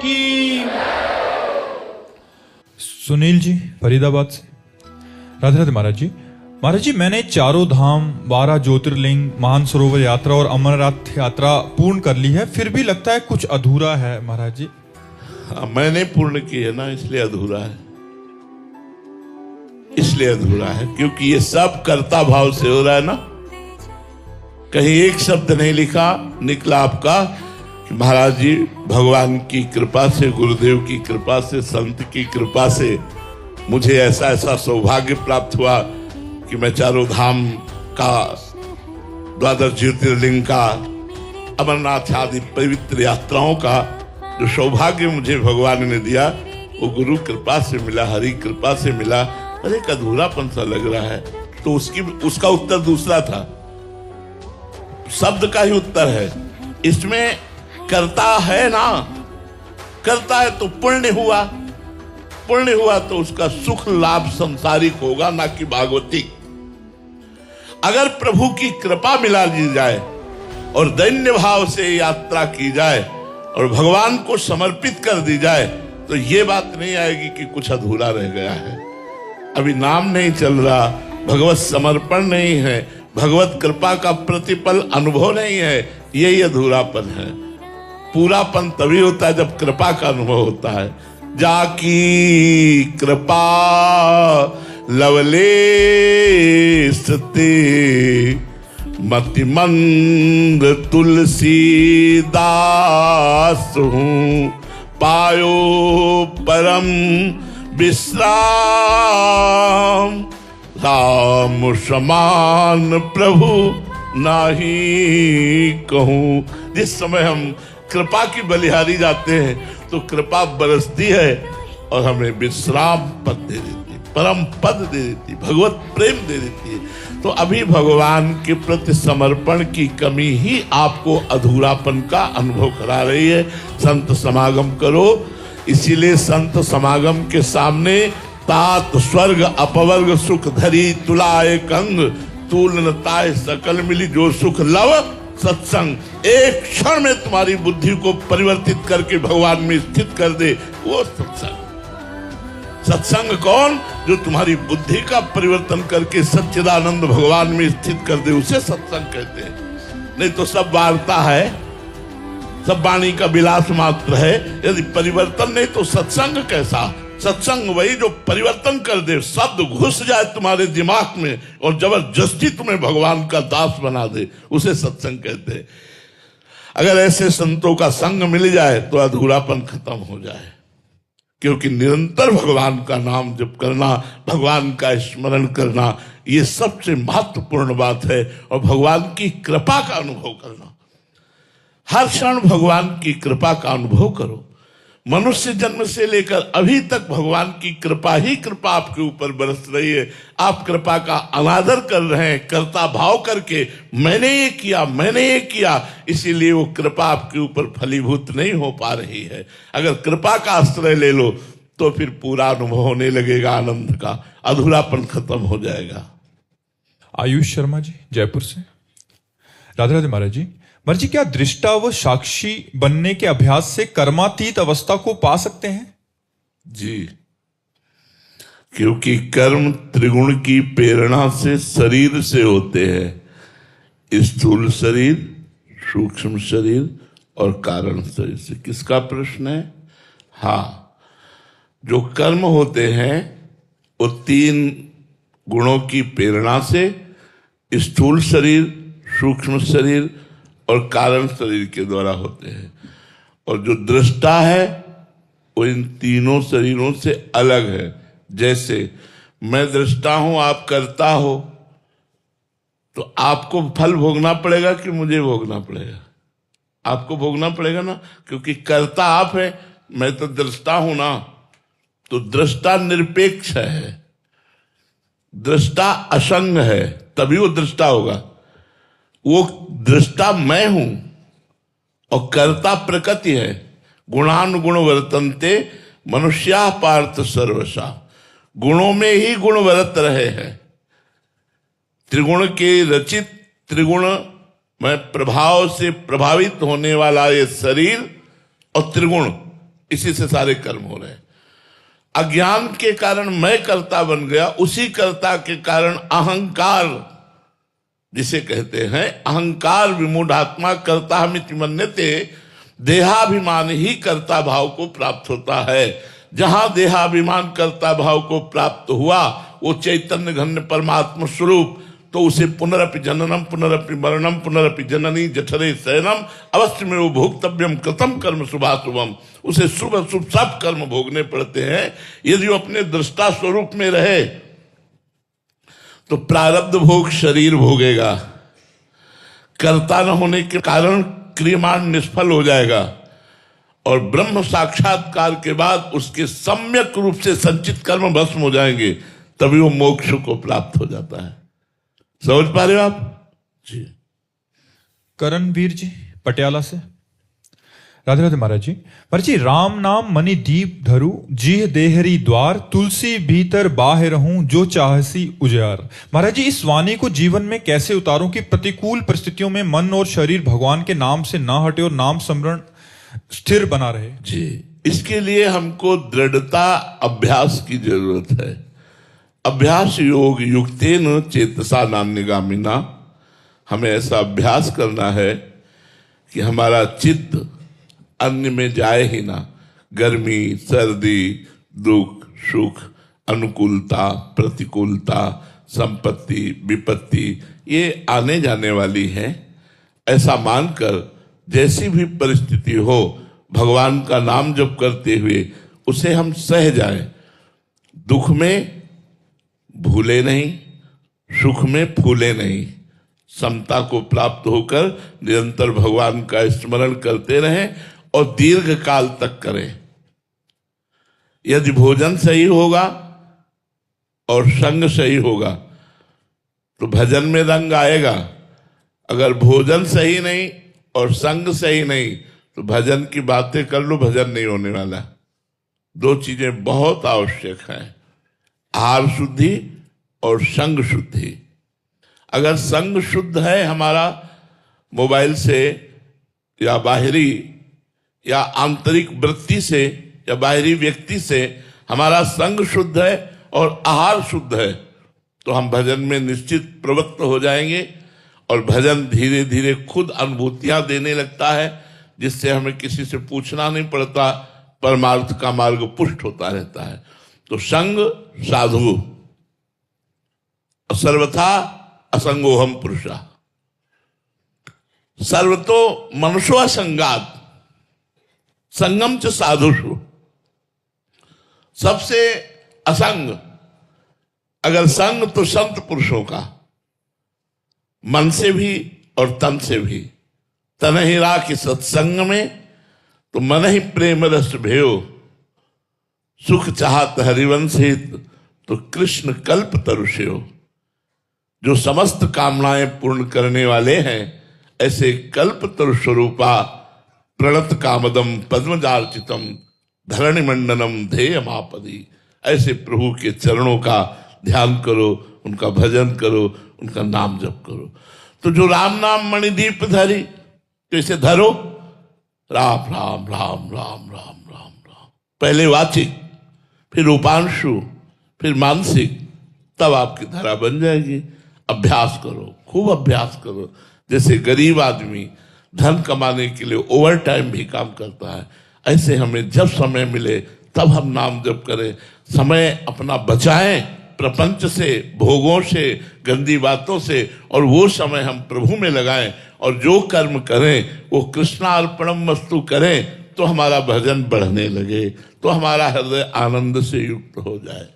की। सुनील जी फरीदाबाद से। राधे राधे महाराज जी। महाराज जी, मैंने चारों धाम, 12 ज्योतिर्लिंग, मानसरोवर यात्रा और अमरनाथ यात्रा पूर्ण कर ली है, फिर भी लगता है कुछ अधूरा है महाराज जी। मैंने पूर्ण की है ना, इसलिए अधूरा है। इसलिए अधूरा है क्योंकि ये सब कर्ता भाव से हो रहा है ना। कहीं एक शब्द नहीं लिखा निकला आपका कि महाराज जी भगवान की कृपा से, गुरुदेव की कृपा से, संत की कृपा से मुझे ऐसा ऐसा सौभाग्य प्राप्त हुआ कि मैं चारों धाम का, 12 ज्योतिर्लिंग का, अमरनाथ आदि पवित्र यात्राओं का जो सौभाग्य मुझे भगवान ने दिया वो गुरु कृपा से मिला, हरि कृपा से मिला। अरे एक अधूरापन सा लग रहा है। तो उसका उत्तर दूसरा था, शब्द का ही उत्तर है। इसमें करता है ना, करता है तो पुण्य हुआ, पुण्य हुआ तो उसका सुख लाभ संसारिक होगा, ना कि भागवतिक। अगर प्रभु की कृपा मिला ली जाए और दैन्य भाव से यात्रा की जाए और भगवान को समर्पित कर दी जाए तो ये बात नहीं आएगी कि कुछ अधूरा रह गया है, अभी नाम नहीं चल रहा, भगवत समर्पण नहीं है, भगवत कृपा का प्रतिपल अनुभव नहीं है। यही अधूरापन है। पूरापन तभी होता है जब कृपा का अनुभव होता है। जाकी कृपा लवलेश ते मतिमंद तुलसीदास हूँ, पायो परम विश्राम, राम समान प्रभु नाही कहूं। जिस समय हम कृपा की बलिहारी जाते हैं तो कृपा बरसती है और हमें विश्राम पद दे देती है, परम पद दे देती है, भगवत प्रेम दे देती है। तो अभी भगवान के प्रति समर्पण की कमी ही आपको अधूरापन का अनुभव करा रही है। संत समागम करो, इसीलिए संत समागम के सामने तात स्वर्ग अपवर्ग सुख धरी तुलाए कंग, तूलनताए सकल मिली जो सुख लव सत्संग। एक क्षण में तुम्हारी बुद्धि को परिवर्तित करके भगवान में स्थित कर दे, वो सत्संग। सत्संग कौन? जो तुम्हारी बुद्धि का परिवर्तन करके सच्चिदानंद भगवान में स्थित कर दे, उसे सत्संग कहते हैं। नहीं तो सब वार्ता है, सब वाणी का विलास मात्र है। यदि परिवर्तन नहीं तो सत्संग कैसा? सत्संग वही जो परिवर्तन कर दे, शब्द घुस जाए तुम्हारे दिमाग में और जबरदस्ती तुम्हें भगवान का दास बना दे, उसे सत्संग कहते हैं। अगर ऐसे संतों का संग मिल जाए तो अधूरापन खत्म हो जाए, क्योंकि निरंतर भगवान का नाम जप करना, भगवान का स्मरण करना, ये सबसे महत्वपूर्ण बात है। और भगवान की कृपा का अनुभव करना, हर क्षण भगवान की कृपा का अनुभव करो। मनुष्य जन्म से लेकर अभी तक भगवान की कृपा ही कृपा आपके ऊपर बरस रही है। आप कृपा का अनादर कर रहे हैं, कर्ता भाव करके, मैंने ये किया, मैंने ये किया, इसीलिए वो कृपा आपके ऊपर फलीभूत नहीं हो पा रही है। अगर कृपा का आश्रय ले लो तो फिर पूरा अनुभव होने लगेगा आनंद का, अधूरापन खत्म हो जाएगा। आयुष शर्मा जी जयपुर से। राधे राधे महाराज जी। महाराज जी, क्या दृष्टा व साक्षी बनने के अभ्यास से कर्मातीत अवस्था को पा सकते हैं? जी, क्योंकि कर्म त्रिगुण की प्रेरणा से शरीर से होते हैं, स्थूल शरीर, सूक्ष्म शरीर और कारण शरीर से। किसका प्रश्न है? हाँ, जो कर्म होते हैं वो 3 गुणों की प्रेरणा से स्थूल शरीर, सूक्ष्म शरीर और कारण शरीर के द्वारा होते हैं। और जो दृष्टा है वो इन तीनों शरीरों से अलग है। जैसे मैं दृष्टा हूं, आप करता हो, तो आपको फल भोगना पड़ेगा कि मुझे भोगना पड़ेगा? आपको भोगना पड़ेगा ना, क्योंकि करता आप है, मैं तो दृष्टा हूं ना। तो दृष्टा निरपेक्ष है, दृष्टा असंग है, तभी वो दृष्टा होगा। वो दृष्टा मैं हूं और कर्ता प्रकृति है। गुणानुगुण वर्तन्ते मनुष्या पार्थ सर्वसा। गुणों में ही गुणवरत रहे हैं। त्रिगुण के रचित, त्रिगुण में प्रभाव से प्रभावित होने वाला ये शरीर और त्रिगुण इसी से सारे कर्म हो रहे हैं। अज्ञान के कारण मैं कर्ता बन गया, उसी कर्ता के कारण अहंकार जिसे कहते हैं, अहंकार विमूढ़ात्मा कर्ताहमिति मन्यते, देहाभिमान ही कर्ता भाव को प्राप्त होता है। जहां देहाभिमान कर्ता भाव को प्राप्त हुआ वो चैतन्य घन परमात्मा स्वरूप, तो उसे पुनरपि जननम पुनरपि मरणम पुनरपि जननी जठरे शयनम अवश्य में वो भोक्तव्यम कृतम कर्म शुभाशुभम, उसे शुभ अशुभ सब कर्म भोगने पड़ते हैं। यदि वो अपने दृष्टा स्वरूप में रहे तो प्रारब्ध भोग शरीर भोगेगा, कर्ता न होने के कारण क्रियमाण निष्फल हो जाएगा, और ब्रह्म साक्षात्कार के बाद उसके सम्यक रूप से संचित कर्म भस्म हो जाएंगे, तभी वो मोक्ष को प्राप्त हो जाता है। समझ पा रहे हो आप जी? करणवीर जी पटियाला से। राधे राधे महाराज जी। महाराज जी, राम नाम मणि दीप धरू, जीह देहरी द्वार, तुलसी भीतर बाहे रहूं, जो चाहसी उजियार। महाराज जी, इस वाणी को जीवन में कैसे उतारूं कि प्रतिकूल परिस्थितियों में मन और शरीर भगवान के नाम से ना हटे और नाम स्मरण स्थिर बना रहे? जी, इसके लिए हमको दृढ़ता अभ्यास की जरूरत है। अभ्यास योग युक्तेन चेतसा नान्यगामिना, हमें ऐसा अभ्यास करना है कि हमारा चित्त अन्य में जाए ही ना। गर्मी, सर्दी, दुख, सुख, अनुकूलता, प्रतिकूलता, संपत्ति, विपत्ति, ये आने जाने वाली है। ऐसा मानकर जैसी भी परिस्थिति हो, भगवान का नाम जप करते हुए उसे हम सह जाएं। दुख में भूले नहीं, सुख में फूले नहीं, समता को प्राप्त होकर निरंतर भगवान का स्मरण करते रहें और दीर्घ काल तक करें। यदि भोजन सही होगा और संग सही होगा तो भजन में रंग आएगा। अगर भोजन सही नहीं और संग सही नहीं तो भजन की बातें कर लो, भजन नहीं होने वाला। दो चीजें बहुत आवश्यक हैं, आहार शुद्धि और संग शुद्धि। अगर संग शुद्ध है हमारा, मोबाइल से या बाहरी या आंतरिक वृत्ति से या बाहरी व्यक्ति से हमारा संग शुद्ध है और आहार शुद्ध है, तो हम भजन में निश्चित प्रवृत्त हो जाएंगे और भजन धीरे धीरे खुद अनुभूतियां देने लगता है, जिससे हमें किसी से पूछना नहीं पड़ता, परमार्थ का मार्ग पुष्ट होता रहता है। तो संग साधु, सर्वथा असंगोहम पुरुषा, सर्वतो मनुष्यो असंगात संगम च साधुषु। सबसे असंग, अगर संग तो संत पुरुषों का, मन से भी और तन से भी। तन ही राखी सत्संग में तो मन ही प्रेम रस भयो, सुख चाहत हरिवंश हित तो कृष्ण कल्प तरुष्यो। जो समस्त कामनाएं पूर्ण करने वाले हैं, ऐसे कल्प तरु स्वरूपा प्रणत कामदम पद्मजार्चितम धरणि मंडनम ध्येयमापदी। ऐसे प्रभु के चरणों का ध्यान करो, उनका भजन करो, उनका नाम जप करो। तो जो राम नाम मणिदीप धरी, तो इसे धरो, राम राम राम राम राम राम राम, पहले वाचिक, फिर उपांशु, फिर मानसिक, तब आपकी धारा बन जाएगी। अभ्यास करो, खूब अभ्यास करो। जैसे गरीब आदमी धन कमाने के लिए ओवर टाइम भी काम करता है, ऐसे हमें जब समय मिले तब हम नाम जप करें। समय अपना बचाएं प्रपंच से, भोगों से, गंदी बातों से, और वो समय हम प्रभु में लगाएं और जो कर्म करें वो कृष्णार्पणम वस्तु करें, तो हमारा भजन बढ़ने लगे, तो हमारा हृदय आनंद से युक्त हो जाए।